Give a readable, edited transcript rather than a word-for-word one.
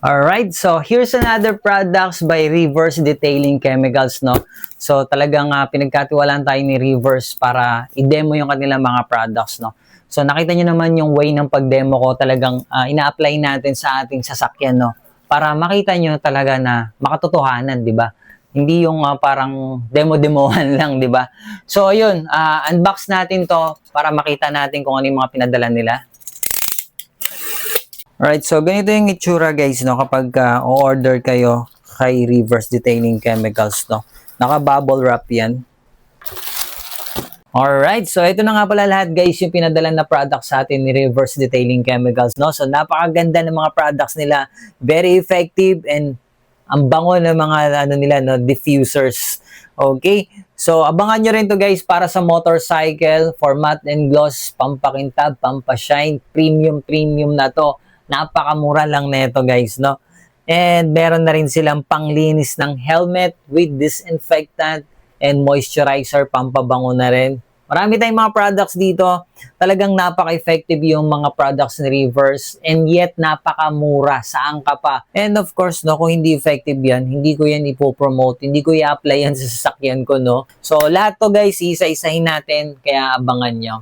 Alright, so here's another products by Reverse Detailing Chemicals, no? So talagang pinagkatiwalaan tayo ni Reverse para i-demo yung kanilang mga products, no? So nakita nyo naman yung way ng pag-demo ko, talagang ina-apply natin sa ating sasakyan, no? Para makita nyo talaga na makatotohanan, di ba? Hindi yung parang demo-demohan lang, di ba? So ayun, unbox natin to para makita natin kung ano yung mga pinadala nila. Alright, so ganito yung itsura guys, no, kapag order kayo kay Reverse Detailing Chemicals, no. Naka-bubble wrap yan. Alright, so ito na nga pala lahat guys yung pinadala na products sa atin ni Reverse Detailing Chemicals, no. So napakaganda ng mga products nila, very effective and ang bango ng mga ano nila, no, diffusers. Okay? So abangan nyo rin to guys para sa motorcycle, for matte and gloss, pampakintab, pampashine, premium na to. Napakamura lang nito guys, no? And meron na rin silang panglinis ng helmet with disinfectant and moisturizer, pampabango na rin. Marami tayong mga products dito. Talagang napaka-effective yung mga products ni Reverse and yet napakamura. Saan ka pa? And of course, no, kung hindi effective yan, hindi ko yan ipopromote, hindi ko i-apply yan sa sasakyan ko, no? So, lahat to guys, isa-isahin natin, kaya abangan nyo.